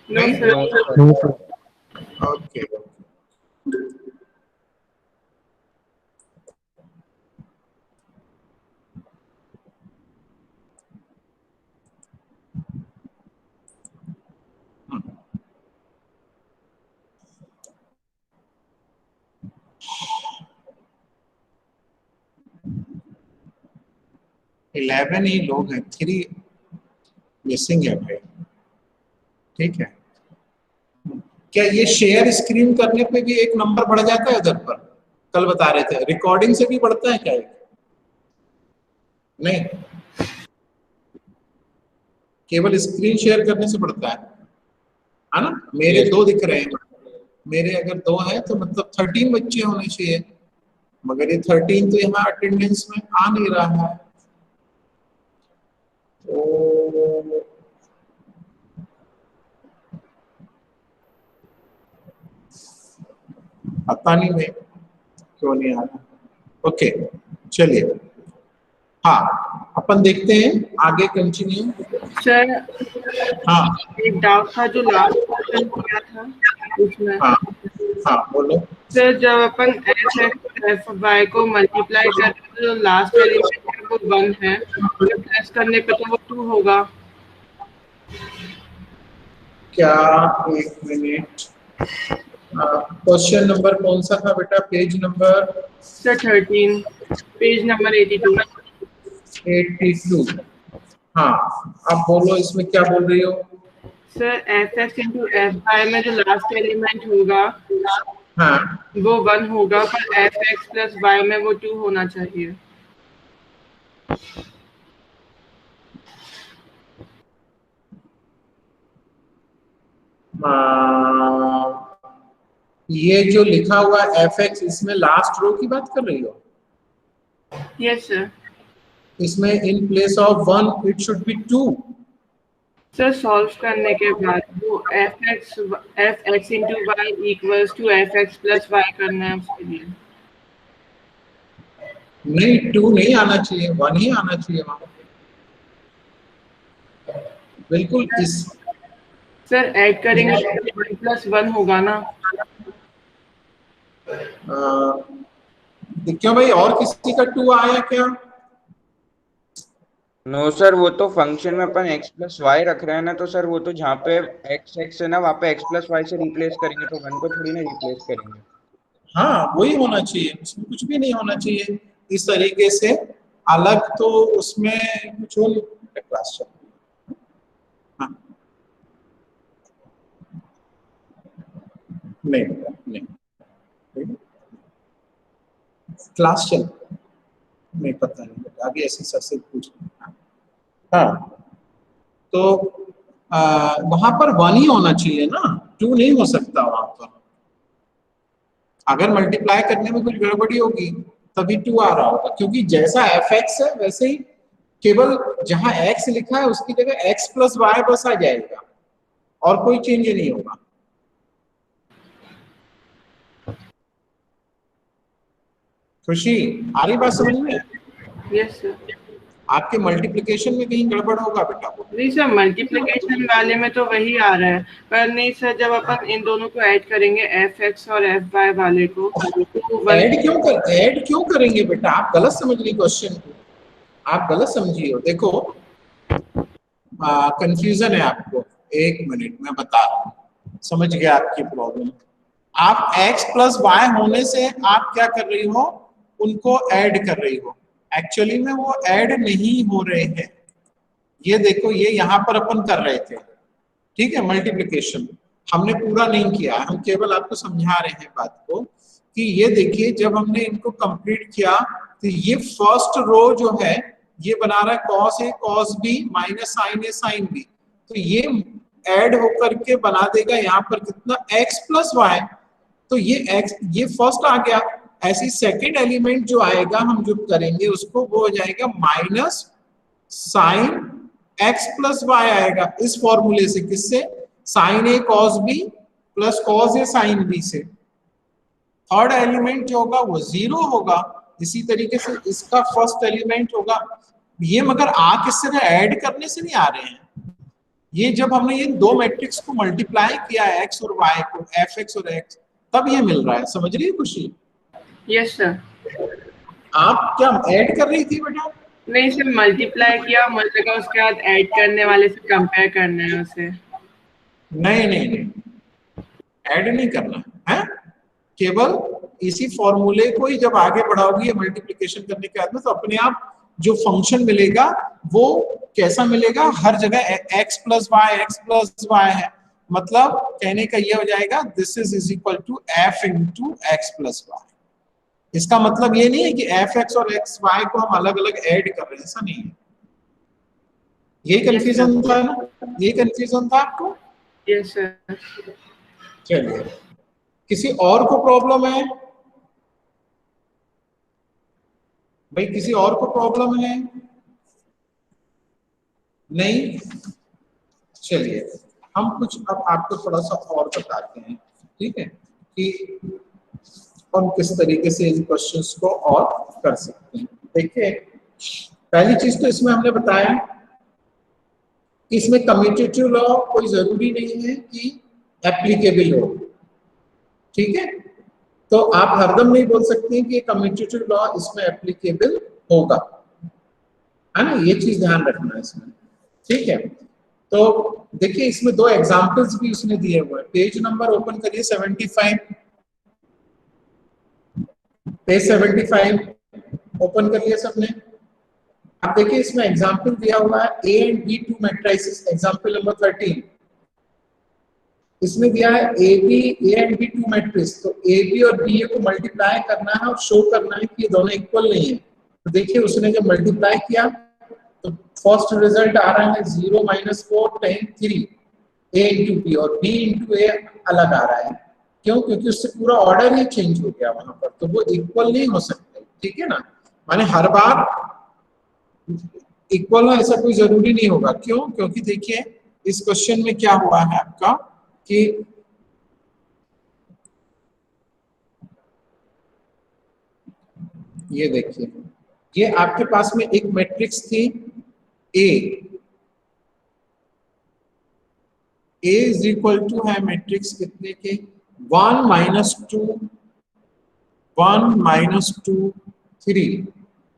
नहीं no sir. Okay. 11 ही लोग हैं, 3 मिसिंग है भाई। ठीक है, क्या ये शेयर स्क्रीन करने पे भी एक नंबर बढ़ जाता है उधर पर? कल बता रहे थे रिकॉर्डिंग से भी बढ़ता है क्या? नहीं, केवल स्क्रीन शेयर करने से बढ़ता है ना? मेरे Yes. 2 दिख रहे हैं, मेरे अगर 2 है तो मतलब 13 बच्चे होने चाहिए, मगर ये 13 तो यहाँ अटेंडेंस में आ नहीं रहा है। तो पता नहीं भाई क्यों नहीं आ रहा। ओके चलिए, हाँ अपन देखते हैं आगे, कंटिन्यू। सर हाँ एक डाउट था जो लास्ट क्वेश्चन किया था उसमें। हाँ हाँ बोलो। सर जब अपन एफ वाई को मल्टीप्लाई करते हैं तो लास्ट एलिमेंट है वो 1 है, जब प्लस करने पे तो वो 2 होगा। क्या, एक मिनट, क्वेश्चन नंबर कौन सा था बेटा? Page number sir 13, page number 82। 82। हाँ अब बोलो, इसमें क्या बोल रही हो? Sir f x into f y में जो लास्ट एलिमेंट होगा हाँ वो 1 होगा, पर एफ एक्स प्लस वाई में वो 2 होना चाहिए। ये जो लिखा हुआ एफ एक्स, इसमें लास्ट रो की बात कर रही हो? Yes sir. इसमें in place of 1 it should be 2। Sir solve करने के बाद वो f x into y equals to f x plus y करना है उसके लिए। नहीं 2 नहीं आना चाहिए, 1 ही आना चाहिए वहां। बिल्कुल इस सर ऐड करेंगे तो 1 प्लस 1 होगा ना? क्यों भाई, और किसी का 2 आया क्या? नो सर, वो तो फंक्शन में अपन x प्लस वाई रख रहे हैं ना, तो सर वो तो जहाँ पे x है ना वहाँ पे x प्लस वाई से रिप्लेस करेंगे, तो 1 को थोड़ी ना रिप्लेस करेंगे। हाँ वही होना चाहिए, उसमें कुछ भी नहीं होना चाहिए इस तरीके से अलग, तो उसमें कुछ हो क्लास चल। हाँ नहीं नहीं, क्लास चल नहीं, पता नहीं आगे ऐसे सर से पूछ। हाँ तो वहां पर 1 ही होना चाहिए ना, 2 नहीं हो सकता वहां पर। अगर मल्टीप्लाई करने में कुछ गड़बड़ी होगी तभी 2 आ रहा होगा, क्योंकि जैसा एफ एक्स है वैसे ही केवल जहां x लिखा है उसकी जगह x प्लस वाई बस आ जाएगा और कोई चेंज नहीं होगा। खुशी आ रही बात समझ में? Yes sir. आपके मल्टीप्लिकेशन में कहीं गड़बड़ होगा बेटा? नहीं सर, मल्टीप्लिकेशन वाले में तो वही आ रहा है, पर नहीं सर जब अपन इन दोनों को ऐड करेंगे एफ एक्स और एफ वाई वाले को तो ऐड क्यों करेंगे बेटा? आप गलत समझ रही क्वेश्चन को, आप गलत समझी हो। देखो कंफ्यूजन है आपको, एक मिनट मैं बता रहा हूँ, समझ गया आपकी प्रॉब्लम। आप x प्लस वाई होने से आप क्या कर रही हो, उनको ऐड कर रही हो, एक्चुअली में वो ऐड नहीं हो रहे हैं। ये देखो, ये यहाँ पर अपन कर रहे थे, ठीक है, मल्टीप्लिकेशन हमने पूरा नहीं किया, हम केवल आपको समझा रहे हैं बात को कि ये देखिए जब हमने इनको कंप्लीट किया तो ये फर्स्ट रो जो है ये बना रहा है cos a cos b minus sin a sin b, तो ये ऐड होकर के बना देगा यहाँ पर कितना x प्लस वाई, तो ये फर्स्ट आ गया। ऐसी सेकंड एलिमेंट जो आएगा हम जो करेंगे उसको वो हो जाएगा minus sine x plus y आएगा इस फॉर्मूले से, किससे? Sine a cos b plus cos a sine b से। थर्ड एलिमेंट जो होगा वो 0 होगा, इसी तरीके से इसका फर्स्ट एलिमेंट होगा ये, मगर आ किससे? ऐड करने से नहीं आ रहे हैं, ये जब हमने ये दो मैट्रिक्स को मल्टीप्लाई किया एक्स और वाई को, एफ एक्स और एक्स, तब ये मिल रहा है। समझ रही है खुशी? Yes sir. आप क्या ऐड कर रही थी बेटा? नहीं सर, मल्टीप्लाई किया, मुझे लगा उसके बाद ऐड करने वाले से कंपेयर करना है उसे। नहीं नहीं नहीं, ऐड नहीं करना है, केवल इसी फॉर्मूले को ही जब आगे बढ़ाओगी मल्टीप्लिकेशन करने के बाद में, तो अपने आप जो फंक्शन मिलेगा वो कैसा मिलेगा, हर जगह x प्लस वाई है, मतलब कहने का ये हो जाएगा this is equal to f into x plus y. इसका मतलब ये नहीं है कि एफ एक्स और एक्स वाई को हम अलग अलग ऐड कर रहे हैं, ऐसा नहीं है। ये कंफ्यूजन था ना, ये कंफ्यूजन था आपको? Yes sir. चलिए, किसी और को प्रॉब्लम है भाई? किसी और को प्रॉब्लम है? नहीं? चलिए हम कुछ अब आपको थोड़ा सा और बताते हैं, ठीक है, कि हम किस तरीके से इन क्वेश्चंस को और कर सकते हैं। देखिए, पहली चीज तो इसमें हमने बताया कि इसमें कम्यूटेटिव लॉ कोई जरूरी नहीं है कि एप्लीकेबल हो, ठीक है। तो आप हरदम नहीं बोल सकते कि कम्यूटेटिव लॉ इसमें एप्लीकेबल होगा, है ना, ये चीज ध्यान रखना है इसमें, ठीक है। तो देखिए इसमें दो एग्जांपल्स भी उसने दिए हुए हैं। पेज नंबर ओपन करिए 75, पेज 75 ओपन कर लिया सबने। आप देखिए इसमें एग्जांपल दिया हुआ है A and B two matrices, example number 13। इसमें दिया है A and B two matrix, तो AB और BA को मल्टीप्लाई करना है और शो करना है कि ये दोनों इक्वल नहीं है। तो देखिए उसने जब मल्टीप्लाई किया तो फर्स्ट रिजल्ट आ रहा है 0 - 4 10 3 A इंटू B, और B इंटू A अलग आ रहा है। क्यों? क्योंकि उससे पूरा ऑर्डर ही चेंज हो गया वहां पर, तो वो इक्वल नहीं हो सकते, ठीक है ना। माने हर बार इक्वल हो ऐसा कोई जरूरी नहीं होगा। क्यों? क्योंकि देखिए इस क्वेश्चन में क्या हुआ है आपका कि ये देखिए, ये आपके पास में एक मैट्रिक्स थी A इज इक्वल टू है मैट्रिक्स कितने के, 1 - 2 1 - 2 3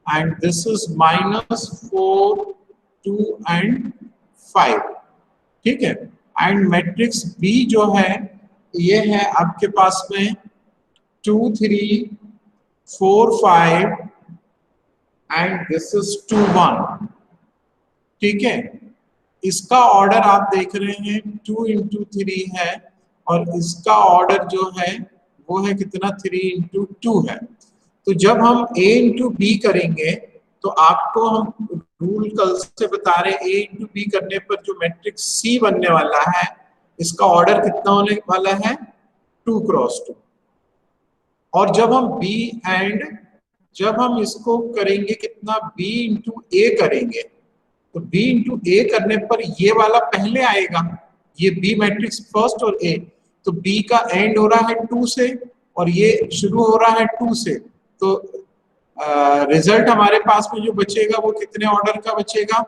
and this is -4 2 and 5, ठीक है। एंड मैट्रिक्स B जो है ये है आपके पास में 2 3 4 5 एंड दिस इज 2 1, ठीक है। इसका ऑर्डर आप देख रहे हैं 2 × 3 है, और इसका ऑर्डर जो है वो है कितना, 3 × 2 है। तो जब हम A × B करेंगे तो आपको हम रूल कल से बता रहे, A × B करने पर जो मैट्रिक्स C बनने वाला है इसका ऑर्डर कितना होने वाला है, 2 × 2। और जब हम इसको करेंगे कितना, B × A करेंगे, तो B × A करने पर ये वाला पहले आएगा, ये B मैट्रिक्स फर्स्ट और A, तो B का एंड हो रहा है 2 से और ये शुरू हो रहा है 2 से, तो रिजल्ट हमारे पास में जो बचेगा वो कितने ऑर्डर का बचेगा,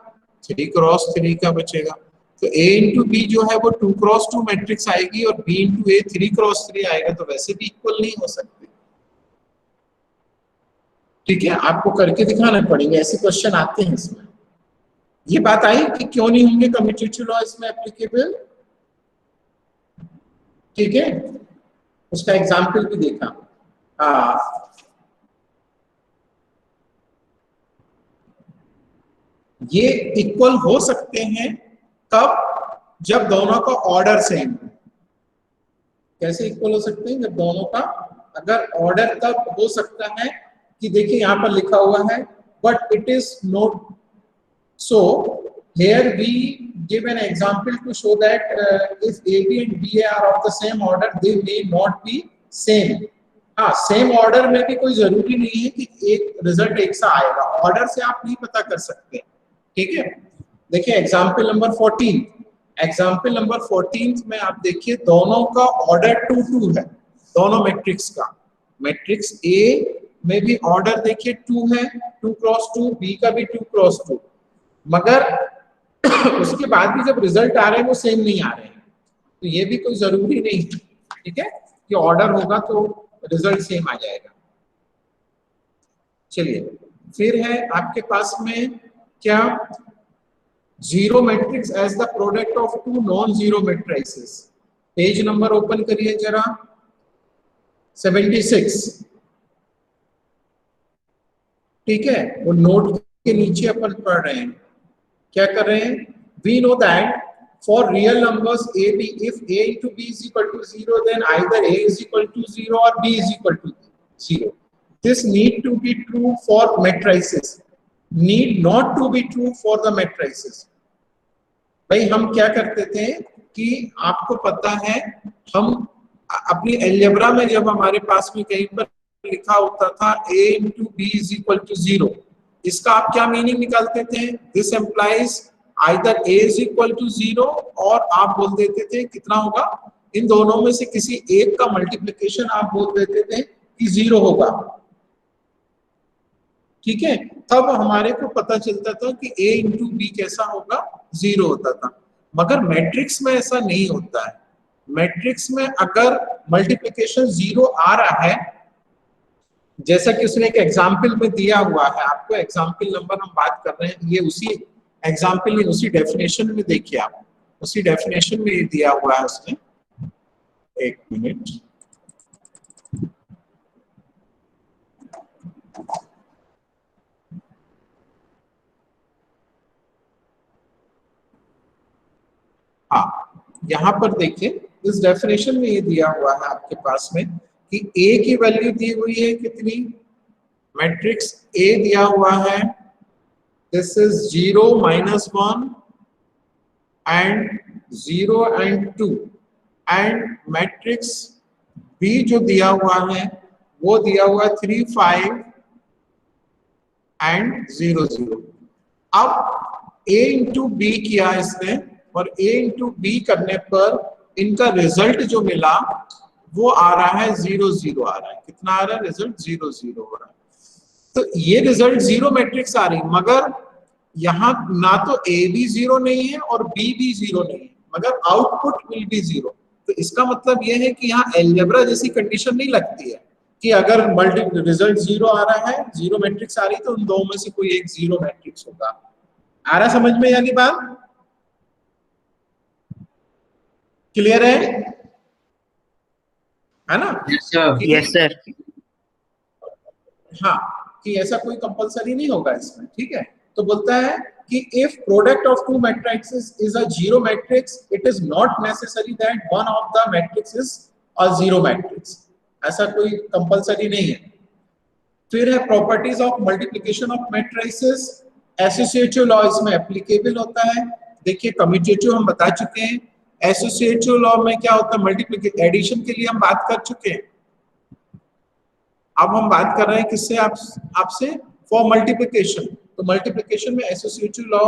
3 × 3 का बचेगा। तो A × B जो है वो 2 × 2 मैट्रिक्स आएगी और B × A 3 × 3 आएगा, तो वैसे भी इक्वल नहीं हो सकते, ठीक है। आपको करके दिखाना पड़ेंगे, ऐसे क्वेश्चन आते हैं इसमें। ये बात आई कि क्यों नहीं होंगे कम्यूटेटिव लॉ इसमें एप्लीकेबल, ठीक है। उसका एग्जाम्पल भी देखा। ये इक्वल हो सकते हैं कब, जब दोनों का ऑर्डर सेम हो। कैसे इक्वल हो सकते हैं, जब दोनों का अगर ऑर्डर तब हो सकता है कि देखिए यहाँ पर लिखा हुआ है but it is not so here we give an example to show that if AB and BA are of the same order they may not be same। हाँ, सेम ऑर्डर में भी कोई जरूरी नहीं है कि एक रिजल्ट एक सा आएगा, ऑर्डर से आप नहीं पता कर सकते, ठीक है। देखिए एग्जाम्पल नंबर 14, एग्जाम्पल नंबर 14 में आप देखिए दोनों का ऑर्डर 2 2 है, दोनों मैट्रिक्स का। मैट्रिक्स A में भी ऑर्डर देखिए 2 है, 2 × 2, B का भी 2 × 2, मगर उसके बाद भी जब रिजल्ट आ रहे हैं वो सेम नहीं आ रहे हैं, तो ये भी कोई जरूरी नहीं है, ठीक है, कि ऑर्डर होगा तो रिजल्ट सेम आ जाएगा। चलिए, फिर है आपके पास में क्या, zero matrix as the product of two non zero matrices. Page number open करिए जरा, 76, ठीक है, वो नोट के नीचे अपन पढ़ रहे हैं, क्या कर रहे हैं, we know that for real numbers a b, if a into b is equal to 0, then either a is equal to 0 or b is equal to 0. This need to be true for matrices, need not to be true for the matrices. भाई हम क्या करते थे कि आपको पता है, हम अपनी अलजेब्रा में जब हमारे पास में कहीं पर लिखा होता था a into b is equal to 0, इसका आप क्या मीनिंग निकालते थे, this implies either a is equal to 0, और आप बोल देते थे कितना होगा, इन दोनों में से किसी एक का मल्टीप्लिकेशन आप बोल देते थे कि 0 होगा, ठीक है, तब हमारे को पता चलता था कि a इंटू बी कैसा होगा, 0 होता था। मगर मैट्रिक्स में ऐसा नहीं होता है, मैट्रिक्स में अगर मल्टीप्लिकेशन 0 आ रहा है, जैसा कि उसने एक एग्जाम्पल में दिया हुआ है, आपको एग्जाम्पल नंबर हम बात कर रहे हैं, ये उसी एग्जाम्पल में उसी डेफिनेशन में देखिए आप, उसी डेफिनेशन में ये दिया हुआ है उसने, एक मिनट, हाँ यहाँ पर देखिए, इस डेफिनेशन में ये दिया हुआ है आपके पास में कि a की वैल्यू दी हुई है कितनी, मैट्रिक्स A दिया हुआ है, this is 0 minus 1 and 0 and 2, and matrix B जो दिया हुआ है वो दिया हुआ है 3 5 and 0 0। अब A इंटू बी किया इसने, और A इंटू बी करने पर इनका रिजल्ट जो मिला वो आ रहा है 0 0 आ रहा है, कितना आ रहा है, रिजल्ट 0 0 हो रहा है। तो ये रिजल्ट 0 मैट्रिक्स आ रही, मगर यहाँ ना तो A भी 0 नहीं है और B भी 0 नहीं है, मगर आउटपुट विल बी 0। तो इसका मतलब यह है कि यहाँ अलजेब्रा जैसी कंडीशन नहीं लगती है कि अगर मल्टी रिजल्ट 0 आ रहा है, 0 मैट्रिक्स आ रही, तो उन दो में से कोई एक 0 मैट्रिक्स होगा। आ रहा समझ में यानी बात, क्लियर है ना? Yes sir. हाँ, कि ऐसा कोई कंपलसरी नहीं होगा इसमें, ठीक है। तो बोलता है कि if product of to matrices is a zero matrix, it is not necessary that one of the matrix is a zero matrix, ऐसा कोई कंपलसरी नहीं है। फिर है properties of multiplication of matrices, associative law इसमें एप्लीकेबल होता है। देखिए कम्यूटेटिव हम बता चुके हैं, एसोसिएटिव लॉ में क्या होता है, मल्टीप्लिकेशन एडिशन के लिए हम बात कर चुके हैं। अब हम बात कर रहे हैं किससे, आपसे फॉर मल्टीप्लिकेशन। तो मल्टीप्लिकेशन में एसोसिएटिव लॉ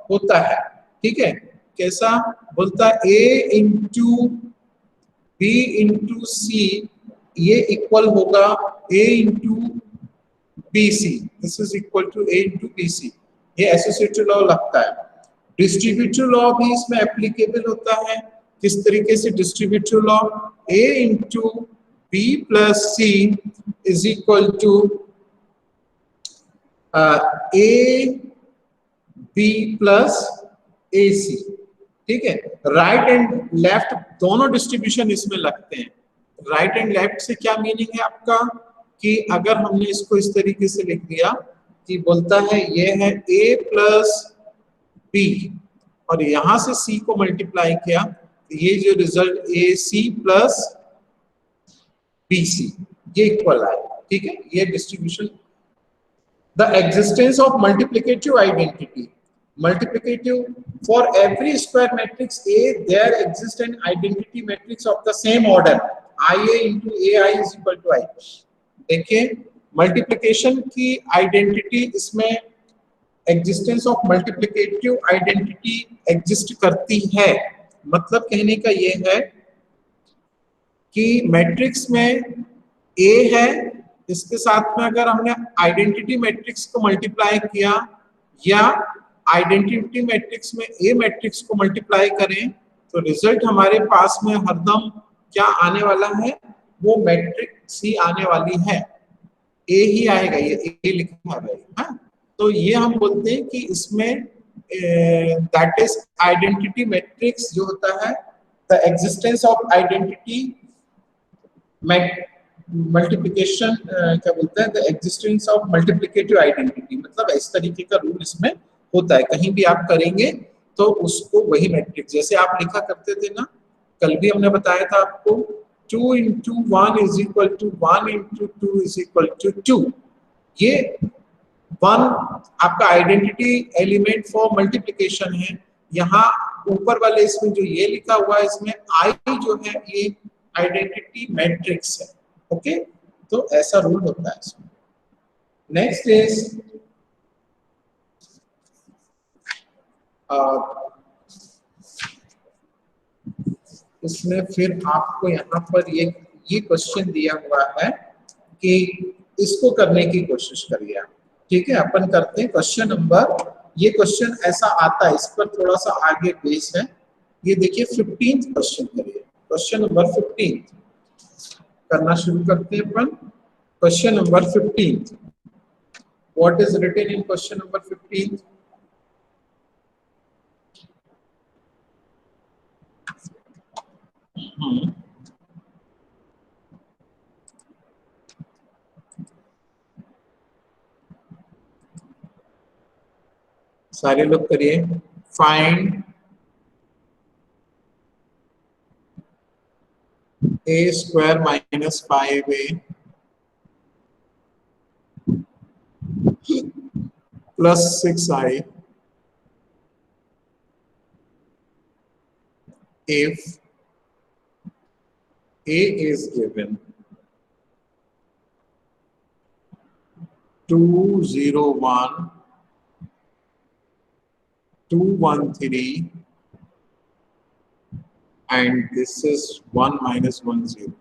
होता है, ठीक है। कैसा बोलता है, a into b into c ये इक्वल होगा a into b c, this is equal to a into b c, ये एसोसिएटिव लॉ लगता है। डिस्ट्रीब्यूटिव लॉ भी इसमें एप्लीकेबल होता है। किस तरीके से distributive law, a into b plus c is equal to a b plus a c, ठीक है। राइट एंड लेफ्ट दोनों डिस्ट्रीब्यूशन इसमें लगते हैं। राइट एंड लेफ्ट से क्या मीनिंग है आपका, कि अगर हमने इसको इस तरीके से लिख दिया कि बोलता है ये है a प्लस बी और यहां से c को मल्टीप्लाई किया, तो ये जो रिजल्ट ए सी प्लस बी सी ये इक्वल आए, ठीक है। ये distribution. The existence of multiplicative identity. Multiplicative, for every square matrix A, there exists an identity matrix of the same order. IA into AI is equal to I. देखिए multiplication की identity, इसमें existence of multiplicative identity exist करती है। मतलब कहने का ये है कि मैट्रिक्स में A है, इसके साथ में अगर हमने आइडेंटिटी मैट्रिक्स को मल्टीप्लाई किया या आइडेंटिटी मैट्रिक्स में ए मैट्रिक्स को मल्टीप्लाई करें तो रिजल्ट हमारे पास में हरदम क्या आने वाला है, वो मैट्रिक्स ही आने वाली है, ए ही आएगा, ये ए लिखा है। हाँ, तो ये हम बोलते हैं कि इसमें दैट इज आइडेंटिटी मैट्रिक्स जो होता है, the existence of identity multiplication, क्या बोलते हैं, the existence of multiplicative identity, मतलब इस तरीके का रूल इसमें होता है। कहीं भी आप करेंगे तो उसको वही मैट्रिक्स, जैसे आप लिखा करते थे ना, कल भी हमने बताया था आपको, 2 into 1 is equal to 1 into 2 is equal to 2। ये 1 आपका आइडेंटिटी एलिमेंट फॉर मल्टीप्लिकेशन है। यहाँ ऊपर वाले इसमें जो ये लिखा हुआ है, इसमें आई जो है ये आइडेंटिटी मैट्रिक्स है। ओके, तो ऐसा रूल होता है इसमें। नेक्स्ट इज इसमें फिर आपको यहाँ पर ये क्वेश्चन दिया हुआ है कि इसको करने की कोशिश करिए आप। ठीक है, अपन करते हैं क्वेश्चन नंबर, ये क्वेश्चन ऐसा आता है, इस पर थोड़ा सा आगे बेस है। ये देखिए 15th क्वेश्चन करिए, क्वेश्चन नंबर 15 करना शुरू करते हैं अपन। Question number 15, what is written in question number 15? सारे लोग करिए। Find a square minus 5a plus 6i if a is given 201 213 and this is 1 minus 1 0।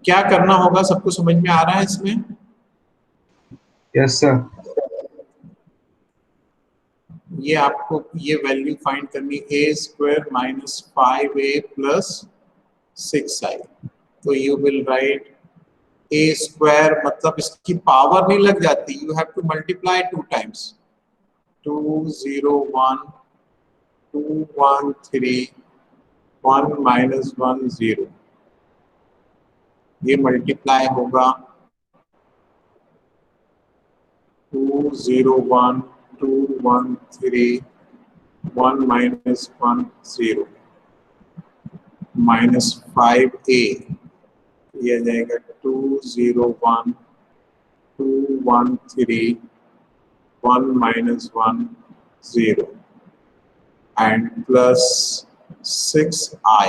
क्या करना होगा, सबको समझ में आ रहा है इसमें? Yes sir. ये आपको ये वैल्यू फाइंड करनी, a square minus 5a plus 6i। तो you will write a square, मतलब इसकी पावर नहीं लग जाती, you have to multiply 2 times, 201 213 1 minus 1 0। ये मल्टीप्लाई होगा 201 213 1 minus 1 0 minus 5a, ये आ जाएगा 201 213 1 minus 1 0 and plus 6i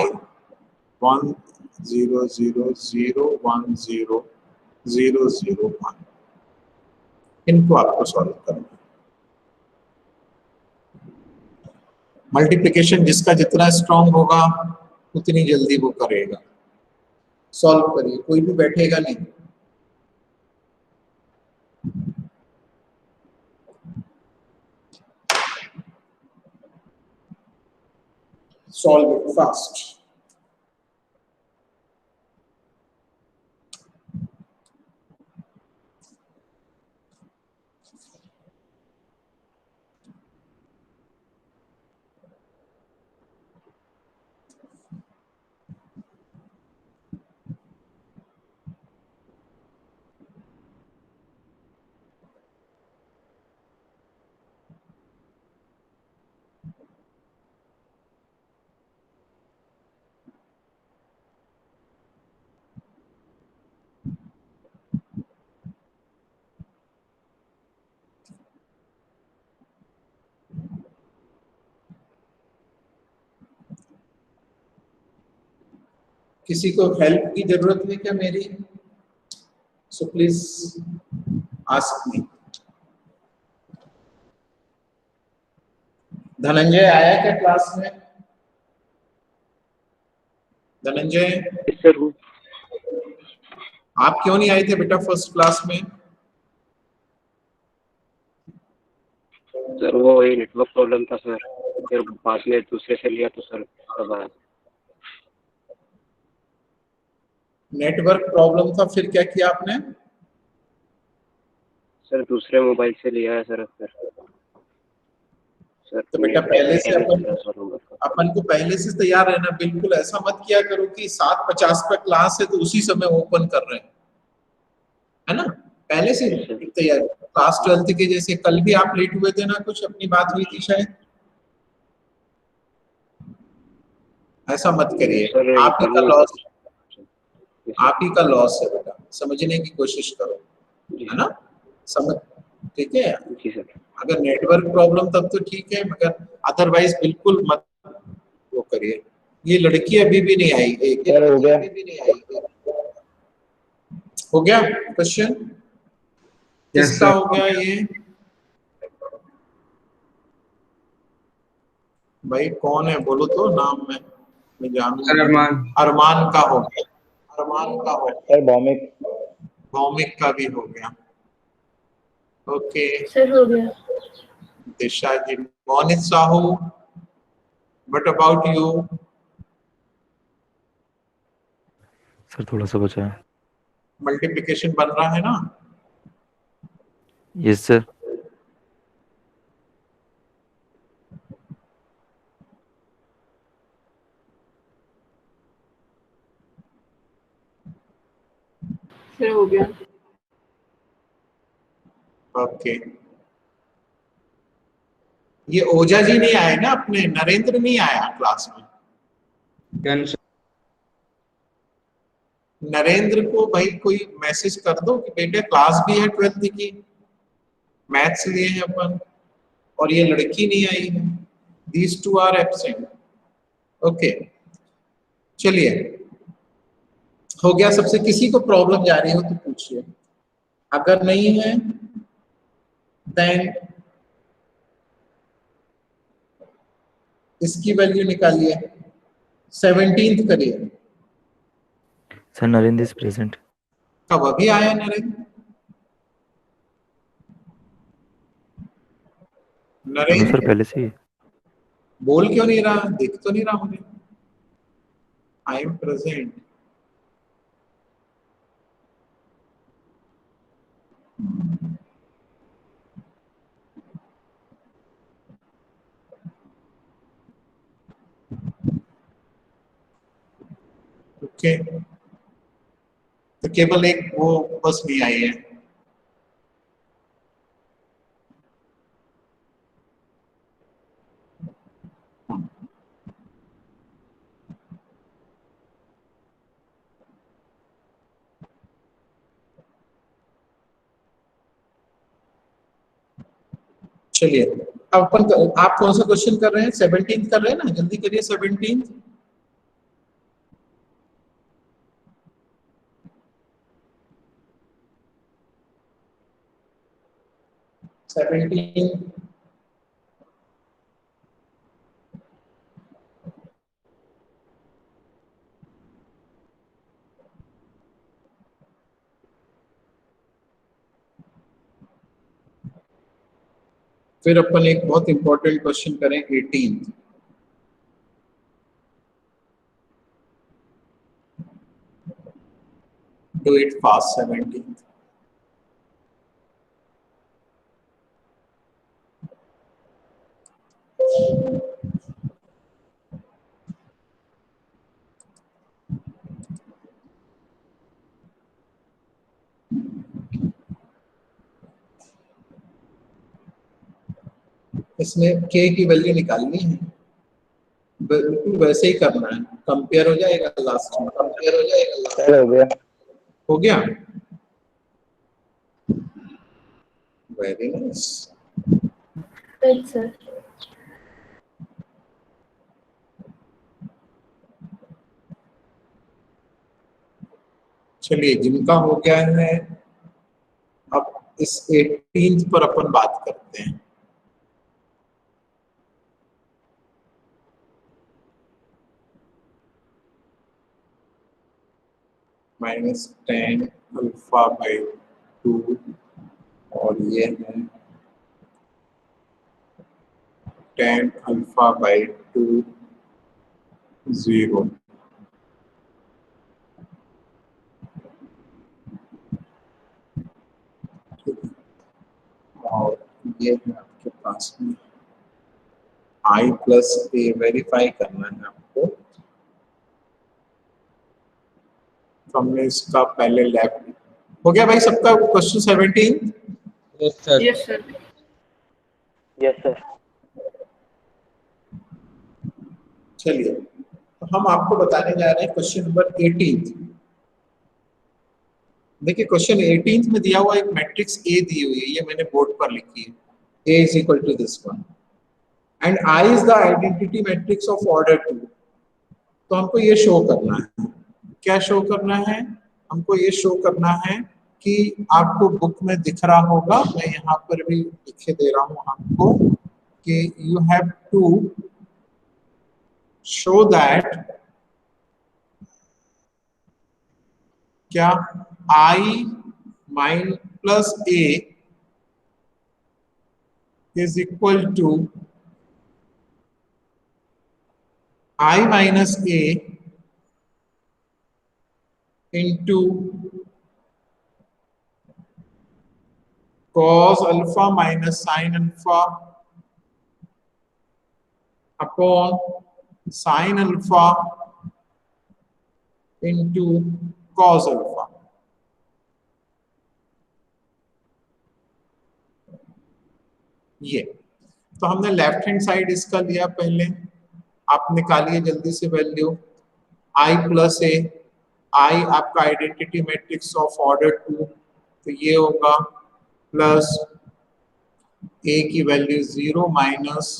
1 0 0 0 1 0 0 0 1। इनको आपको सॉल्व करना है। मल्टीप्लिकेशन जिसका जितना स्ट्रांग होगा उतनी जल्दी वो करेगा। सॉल्व करिए, कोई भी बैठेगा नहीं। Solve it fast. किसी को हेल्प की जरूरत है क्या मेरी? So please ask me. Dhananjay आया क्या क्लास में? धनंजय सर हूँ। आप क्यों नहीं आए थे बेटा फर्स्ट क्लास में? सर वो वही नेटवर्क प्रॉब्लम था सर, फिर बाद में दूसरे से लिया तो सर तब आया। नेटवर्क प्रॉब्लम था, फिर क्या किया आपने? सर दूसरे मोबाइल से लिया है सर फिर। सर तो बेटा नेटवर्क पहले से नहीं चल रहा सर नंबर का। अपन को पहले से तैयार रहना, बिल्कुल ऐसा मत किया करो कि 7:50 पे क्लास है तो उसी समय ओपन कर रहे हैं, है ना? पहले से जी सर। तैयार। क्लास 12th के जैसे कल भी आप लेट हुए थे ना, कुछ अपनी बात हुई थी शायद, ऐसा मत करिए। सर आप ही कल का नहीं हुआ लॉस, था जी सर। आप ही का लॉस है बेटा, समझने की कोशिश करो, जी है ना? समझ, ठीक है? जी सर। अगर नेटवर्क प्रॉब्लम तब तो ठीक है, मगर अदरवाइज बिल्कुल मत वो करिए। ये लड़की अभी भी नहीं आई, एक सर हो गया। हो गया क्वेश्चन? यस किसका सर। हो गया ये? भाई कौन है बोलो तो, नाम मैं जानूं। सर अरमान। अरमान का हो गया, अरमान का हो गया। सर भौमिक। भौमिक का भी हो गया। ओके सर हो गया। Disha ji, Monit Sahu, what about you? Sir थोड़ा सा बचा है। मल्टीप्लिकेशन बन रहा है ना? Yes sir. सर हो गया। ओके। ये ओजा जी नहीं आए ना अपने, नरेंद्र नहीं आया क्लास में। Done sir. नरेंद्र को भाई कोई मैसेज कर दो कि बेटे क्लास भी है 12th की, मैथ्स लिए हैं अपन, और ये लड़की नहीं आई है, these two are absent. Okay चलिए, हो गया सबसे। किसी को प्रॉब्लम जा रही हो तो पूछिए, अगर नहीं है देन इसकी वैल्यू निकालिए, 17th करिए। Sir Narendra is present. कब अभी आया नरेंद्र? नो सर नरेंद्र पहले से ही। बोल क्यों नहीं रहा, दिख तो नहीं रहा मुझे। I am present. ओके, तो केवल एक वो बस नहीं आई है। चलिए, अब अपन आप कौन सा क्वेश्चन कर रहे हैं? 17th कर रहे हैं ना, जल्दी करिए 17th। 17 फिर अपन एक बहुत इंपॉर्टेंट क्वेश्चन करें 18th। Do it fast 17th। इसमें k की वैल्यू निकालनी है, बिल्कुल वैसे ही करना है, कंपेयर हो जाएगा लास्ट में। सर हो गया। हो गया, वेरी नाइस। Right sir. चलिए, जिनका हो गया है, अब इस 18th पर अपन बात करते हैं। माइनस 10 अल्फा बाई 2 और ये है 10 अल्फा बाई 2 0। और ये है आपके पास में आई प्लस ए वेरीफाई करना है आपको। तो हमने इसका पहले लैब हो गया भाई सबका। Question 17। Yes sir. Yes sir. Yes sir. चलिए तो हम आपको बताने जा रहे हैं क्वेश्चन नंबर 18। देखिए क्वेश्चन 18 में दिया हुआ एक मैट्रिक्स ए दी हुई है, ये मैंने बोर्ड पर लिखी है, A is equal to this one and I is the identity matrix of order 2। तो हमको ये शो करना है, क्या शो करना है? हमको ये शो करना है कि आपको बुक में दिख रहा होगा, मैं यहाँ पर भी लिखे दे रहा हूँ आपको कि you have to show that क्या I mine plus A is equal to I minus A into cos alpha minus sin alpha upon sin alpha into cos alpha। ये तो हमने लेफ्ट हैंड साइड इसका लिया पहले, आप निकालिए जल्दी से value I plus A. I आपका आइडेंटिटी मैट्रिक्स ऑफ ऑर्डर 2, तो ये होगा प्लस ए की value 0 minus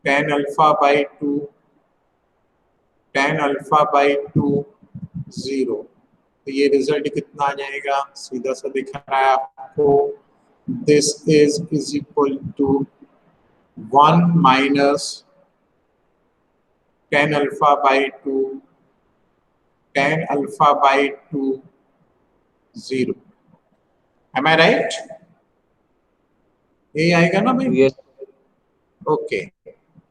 10 alpha by 2, 10 alpha by 2 0। तो ये रिजल्ट कितना आ जाएगा? सीधा सा दिख रहा है आपको, this is equal to 1 minus 10 alpha by 2, 10 alpha by 2 0। Am I right? ये आएगा ना भाई? यस। ओके,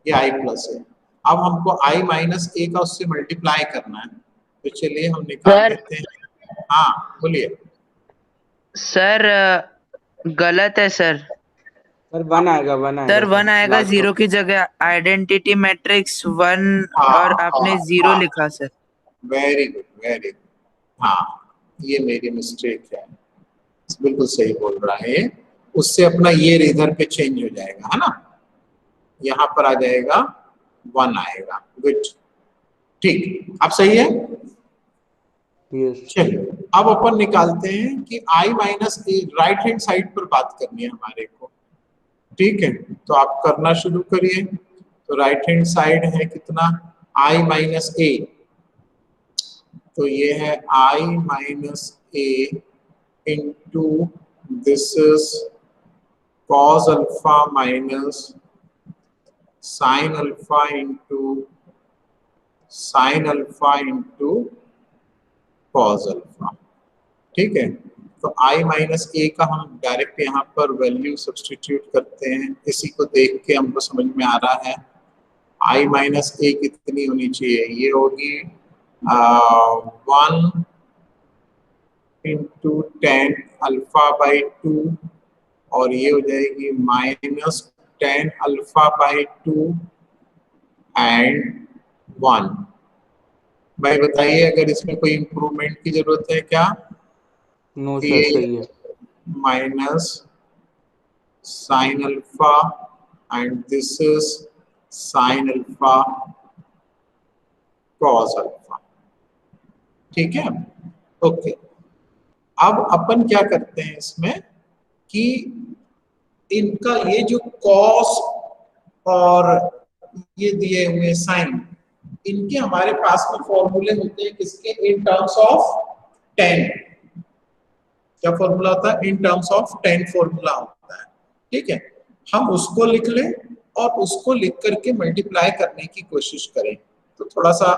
ये I प्लस है। अब हमको I माइनस ए का उससे मल्टीप्लाई करना है, तो चलिए हम निकाल लेते हैं। हाँ बोलिए सर। गलत है सर। सर 1 आएगा, 1 आएगा सर 1 आएगा, लास्ट 0 की जगह आइडेंटिटी मैट्रिक्स 1 हाँ, और आपने 0 हाँ, लिखा sir. Very good very good. हाँ ये मेरी मिस्टेक है, बिल्कुल सही बोल रहा है। उससे अपना ये इधर पे चेंज हो जाएगा, है ना, यहाँ पर आ जाएगा 1 आएगा। गुड, ठीक, अब सही है। यस। चलिए अब अपन निकालते हैं कि I minus A, right hand side पर बात करनी है हमारे को, ठीक है। तो आप करना शुरू करिए। तो राइट हैंड साइड है कितना? I माइनस ए, तो ये है I minus A into this is cos alpha minus sin alpha into sin alpha into cos alpha, ठीक है। तो I माइनस ए का हम डायरेक्ट यहाँ पर वैल्यू सब्स्टिट्यूट करते हैं, इसी को देख के हमको समझ में आ रहा है I माइनस ए कितनी होनी चाहिए? ये होगी 1 इंटू 10 अल्फा बाई 2 और ये हो जाएगी माइनस 10 अल्फा बाई 2 एंड 1। भाई बताइए अगर इसमें कोई इंप्रूवमेंट की जरूरत है क्या? नो सर, सही है। Minus sine alpha and this is sine alpha cos alpha, ठीक है। ओके, अब अपन क्या करते हैं इसमें कि इनका ये जो कॉस और ये दिए हुए साइन, इनके हमारे पास में फॉर्मूले होते हैं किसके? In terms of 10। क्या फॉर्मूला होता है? इन टर्म्स ऑफ 10 फॉर्मूला होता है, ठीक है। हम उसको लिख लें और उसको लिख करके मल्टीप्लाई करने की कोशिश करें। तो थोड़ा सा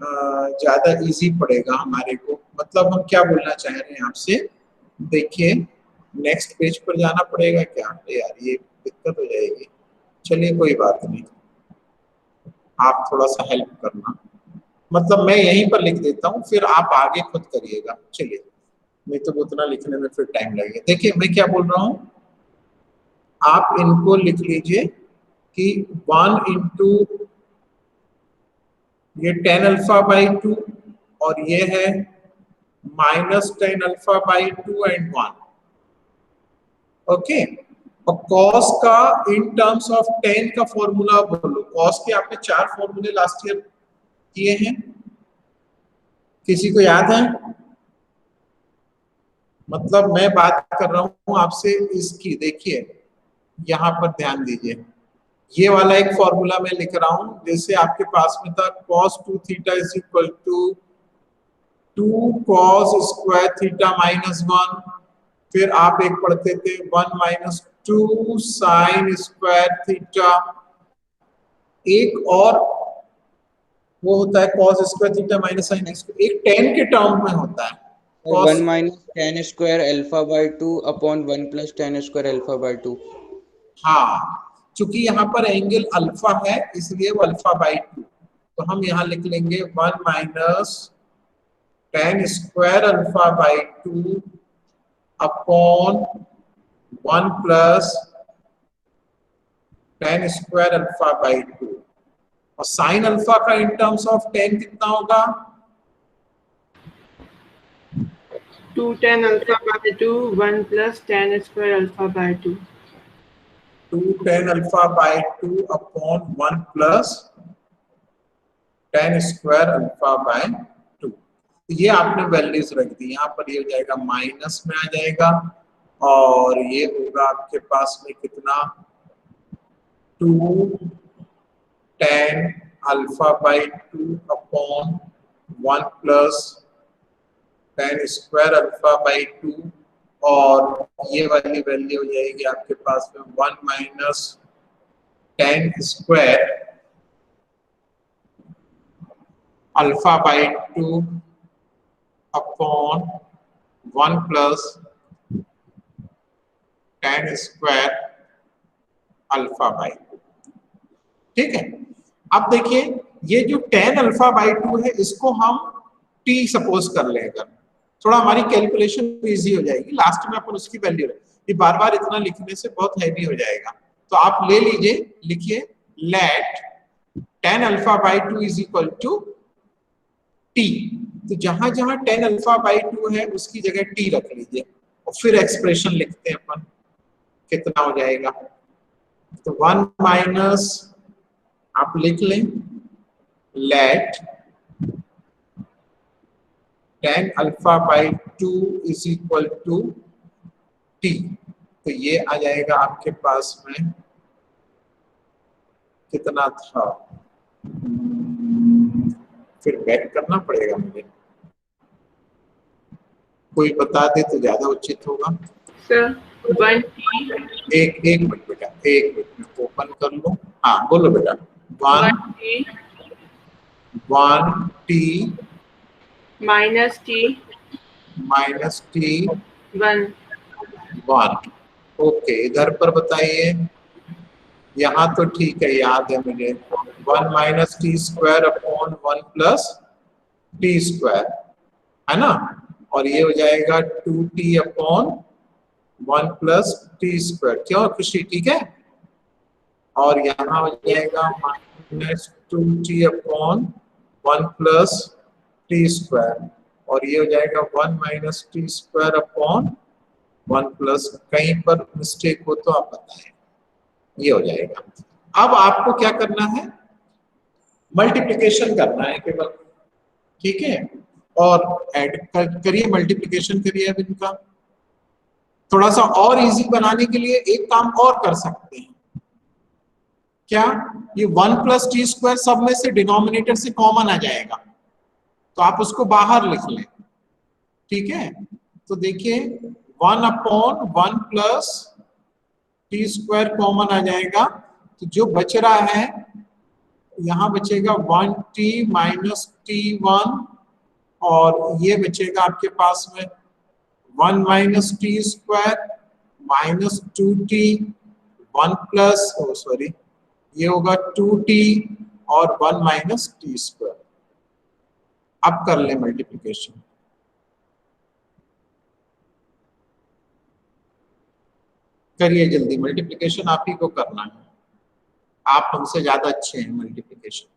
ज्यादा इजी पड़ेगा हमारे को। मतलब हम क्या बोलना चाह रहे हैं आपसे, देखिए नेक्स्ट पेज पर जाना पड़ेगा क्या? यार ये दिक्कत हो जाएगी। चलिए कोई बात नहीं, आप थोड़ा सा हेल्प करना, मतलब मैं यहीं पर लिख देता हूँ, फिर आप आगे खुद करिएगा। चलिए, नहीं तो उतना लिखने में फिर टाइम लगेगा। देखिए मैं क्या बोल रहा हूँ, आप इनको लिख लीजिए कि 1 इंटू ये 10 अल्फा बाई 2 और ये है minus 10 alpha by 2 and 1। Okay, और कॉस का इन टर्म्स ऑफ 10 का फॉर्मूला बोलो। कॉस के आपने 4 फॉर्मूले लास्ट ईयर किए हैं, किसी को याद है? मतलब मैं बात कर रहा हूं आपसे इसकी, देखिए यहां पर ध्यान दीजिए, ये वाला एक फॉर्मूला मैं लिख रहा हूं, जैसे आपके पास में था cos 2 theta is equal to 2 cos square theta minus 1, फिर आप एक पढ़ते थे 1 माइनस 2 साइन स्क्वायर थीटा, एक और वो होता है cos square theta minus sine, एक tan के टर्म में होता है 1 minus tan square alpha by 2 upon 1 plus tan square alpha by 2। हाँ, चूंकि यहाँ पर एंगल अल्फा है इसलिए वो अल्फा बाई 2, तो हम यहाँ लिख लेंगे 1 minus tan square alpha by 2 upon 1 plus tan square alpha by 2, और साइन अल्फा का इन टर्म्स ऑफ tan कितना होगा? 2 tan alpha by 2 1 plus tan square alpha by 2। 2 tan alpha by 2 upon 1 plus tan square alpha by 2। ये आपने values रख दी, यहाँ पर ये हो जाएगा माइनस में आ जाएगा, और ये होगा आपके पास में कितना, 2 tan alpha by 2 upon 1 plus tan square alpha by 2, और ये वाली वैल्यू हो जाएगी आपके पास में 1 minus tan square alpha by 2 upon 1 plus tan square alpha by 2। ठीक है, अब देखिए ये जो tan अल्फा बाई 2 है इसको हम t सपोज कर लें, अगर थोड़ा हमारी कैलकुलेशन इजी हो जाएगी, लास्ट में अपन उसकी वैल्यू रखें, ये बार बार इतना लिखने से बहुत हैवी हो जाएगा। तो आप ले लीजिए, लिखिए let tan alpha by 2 is equal to t, तो जहां जहां tan अल्फा बाई 2 है उसकी जगह t रख लीजिए, और फिर एक्सप्रेशन लिखते हैं अपन, कितना हो जाएगा, तो 1 माइनस आप लिख लें let tan alpha by 2 is equal to t, तो ये आ जाएगा आपके पास में कितना था, फिर बैक करना पड़ेगा मुझे, कोई बता दे तो ज्यादा उचित होगा। सर 1t एक मिनट बेटा, एक मिनट में ओपन कर लो। हाँ बोलो बेटा, 1t माइनस t 1। ओके, इधर पर बताइए, यहाँ तो ठीक है, याद है मुझे, 1 minus t square upon 1 plus t square, है ना, और ये हो जाएगा 2t upon 1 plus t square, क्यों खुशी, ठीक है, और यहाँ हो जाएगा minus 2t upon 1 plus t square, और ये हो जाएगा 1 minus t square upon 1 plus, कहीं पर मिस्टेक हो तो आप बताएं, ये हो जाएगा। अब आपको क्या करना है, मल्टीप्लिकेशन करना है केवल, ठीक है, और ऐड करिए, मल्टीप्लिकेशन करिए। अब इनका थोड़ा सा और इजी बनाने के लिए एक काम और कर सकते हैं, क्या, ये 1 प्लस टी स्क्वायर सब में से डिनोमिनेटर से कॉमन आ जाएगा, तो आप उसको बाहर लिख लें, ठीक है, तो देखिए 1 upon 1 plus t square common आ जाएगा, तो जो बच रहा है यहाँ बचेगा 1t माइनस t1 और ये बचेगा आपके पास में 1 minus t square minus 2t 1 plus sorry ये होगा 2t और 1 माइनस टी स्क्वायर। अब कर ले मल्टीप्लिकेशन। करिए जल्दी, मल्टीप्लिकेशन आप ही को करना है, आप हमसे ज्यादा अच्छे हैं मल्टीप्लिकेशन।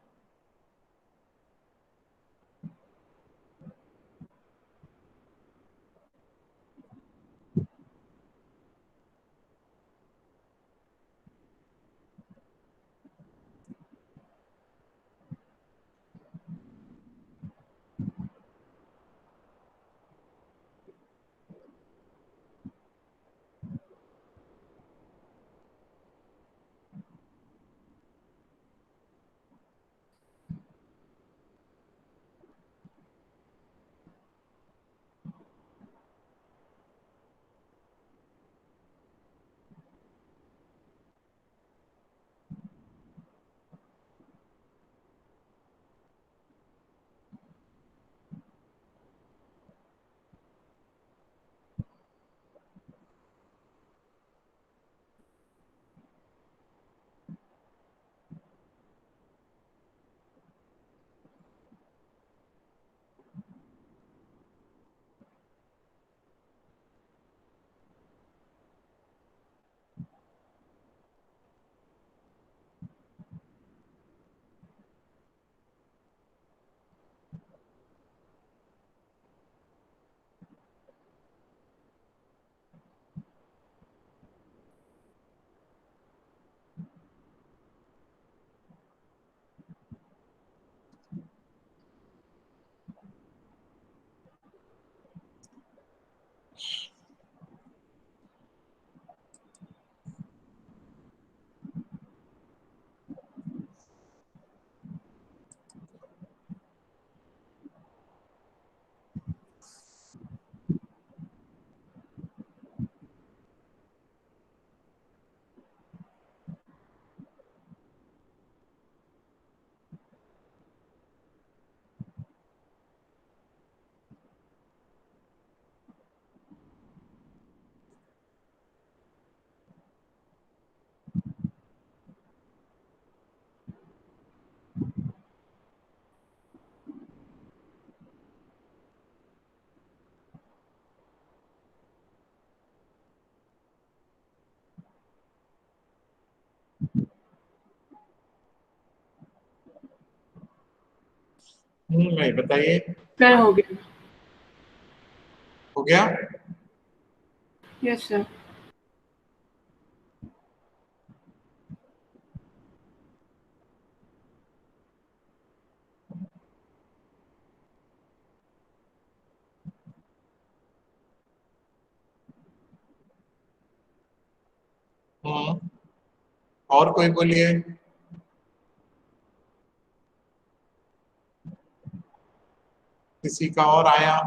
नहीं बताइए। सर हो गया। हो गया? Yes sir. और कोई बोलिए। किसी का और आया?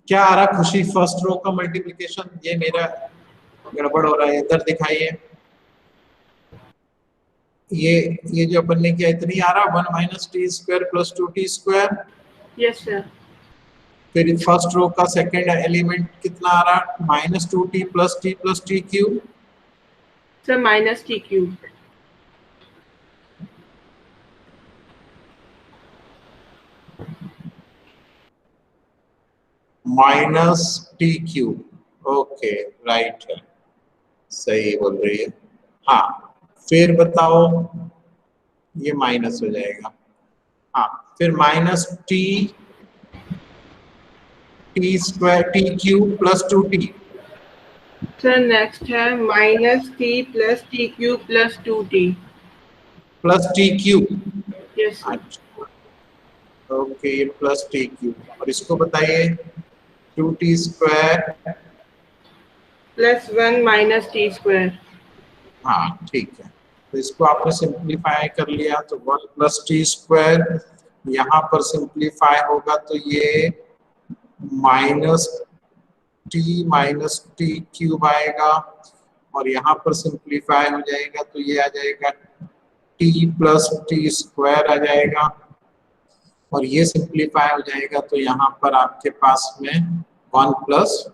क्या आ रहा खुशी? फर्स्ट रो का मल्टीप्लिकेशन, ये मेरा गड़बड़ हो रहा है, इधर दिखाइए। ये जो अपन ने किया इतनी आ रहा, 1 minus t square plus 2t square. Yes sir. फिर फर्स्ट रो का सेकंड एलिमेंट कितना आ रहा? Minus 2t plus t cube. Sir minus T cube. Minus T cube. Okay right है, सही बोल रही है। हाँ फिर बताओ, ये माइनस हो जाएगा। हाँ फिर minus t square t cube plus 2t। Sir next है minus t plus t cube plus 2t plus t cube. Yes sir. Okay ये प्लस टी क्यूब, और इसको बताइए 2t square plus 1 minus t square. हाँ ठीक है। तो इसको आपने सिंप्लीफाई कर लिया तो 1 प्लस टी स्क्वायर, यहाँ पर सिंप्लीफाई होगा तो ये माइनस टी क्यूब आएगा, और यहाँ पर सिंप्लीफाई हो जाएगा तो ये आ जाएगा टी प्लस टी स्क्वायर आ जाएगा, और ये सिंप्लीफाई हो जाएगा तो यहाँ पर आपके पास में 1 प्लस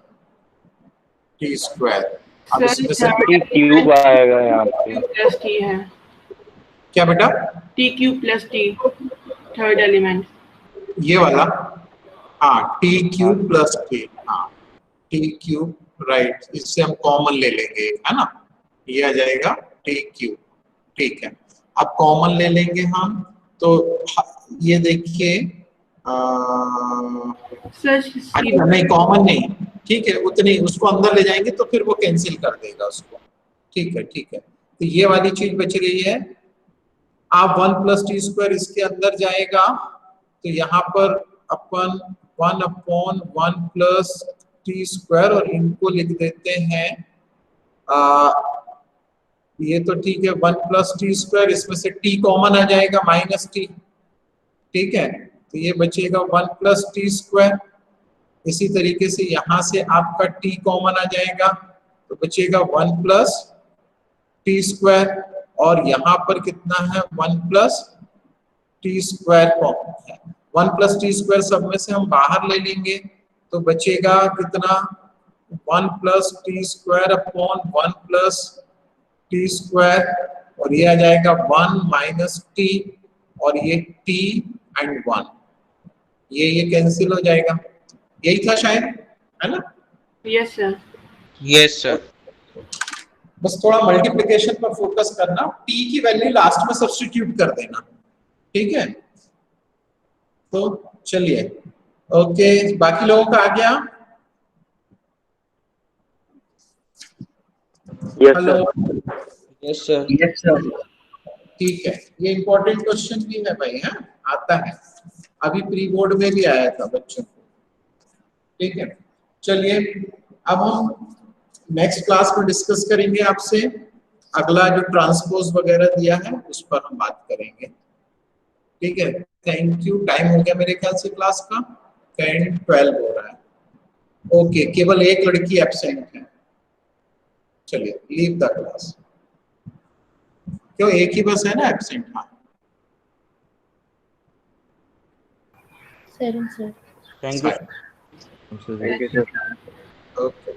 टी स्क्वायर। अब इसमें से टी क्यूब आएगा यहाँ पे। प्लस टी है, क्या बेटा? T cube plus T, third element. ये वाला, हाँ टी क्यूब प्लस टी, हाँ टी क्यूब, राइट, इससे हम कॉमन ले लेंगे, है ना, ये आ जाएगा टी क्यूब। ठीक है, अब कॉमन ले लेंगे हम, तो ये देखिए अच्छा नहीं कॉमन नहीं, ठीक है उतनी, उसको अंदर ले जाएंगे तो फिर वो कैंसिल कर देगा उसको। ठीक है ठीक है, तो ये वाली चीज बच गई है। आप 1 प्लस टी स्क्वायर इसके अंदर जाएगा तो यहाँ पर अपन 1/1 प्लस टी स्क्वायर, और इनको लिख देते हैं ये तो ठीक है 1 प्लस टी स्क्वायर, इसमें से टी कॉमन आ जाएगा माइनस टी, ठीक है, तो ये बचेगा 1 प्लस टी स्क्वायर। इसी तरीके से यहाँ से आपका टी कॉमन आ जाएगा तो बचेगा 1 प्लस टी स्क्वायर, और यहाँ पर कितना है 1 प्लस टी स्क्वायर कॉमन है। 1 प्लस टी स्क्वायर सब में से हम बाहर ले लेंगे तो बचेगा कितना 1 plus t square upon 1 plus t square, और ये आ जाएगा 1 माइनस टी, और ये टी एंड 1, ये कैंसिल हो जाएगा। यही था शायद, है ना? Yes sir. Yes sir. बस थोड़ा मल्टीप्लिकेशन पर फोकस करना, टी की वैल्यू लास्ट में सब्स्टिट्यूट कर देना, ठीक है। तो चलिए, ओके, बाकी लोगों का आ गया? Hello, yes sir. ठीक है, ये इंपॉर्टेंट क्वेश्चन भी है भाई, है आता है, अभी प्री बोर्ड में भी आया था बच्चों को, ठीक है। चलिए, अब हम नेक्स्ट क्लास में डिस्कस करेंगे आपसे, अगला जो ट्रांसपोज वगैरह दिया है उस पर हम बात करेंगे, ठीक है। थैंक यू, टाइम हो गया मेरे ख्याल से क्लास का, 10:12 हो रहा है। ओके, केवल एक लड़की एब्सेंट है, चलिए लीव द क्लास। क्यों, एक ही बस है ना एब्सेंट? हाँ sir. Thank you. Thank you sir. Okay.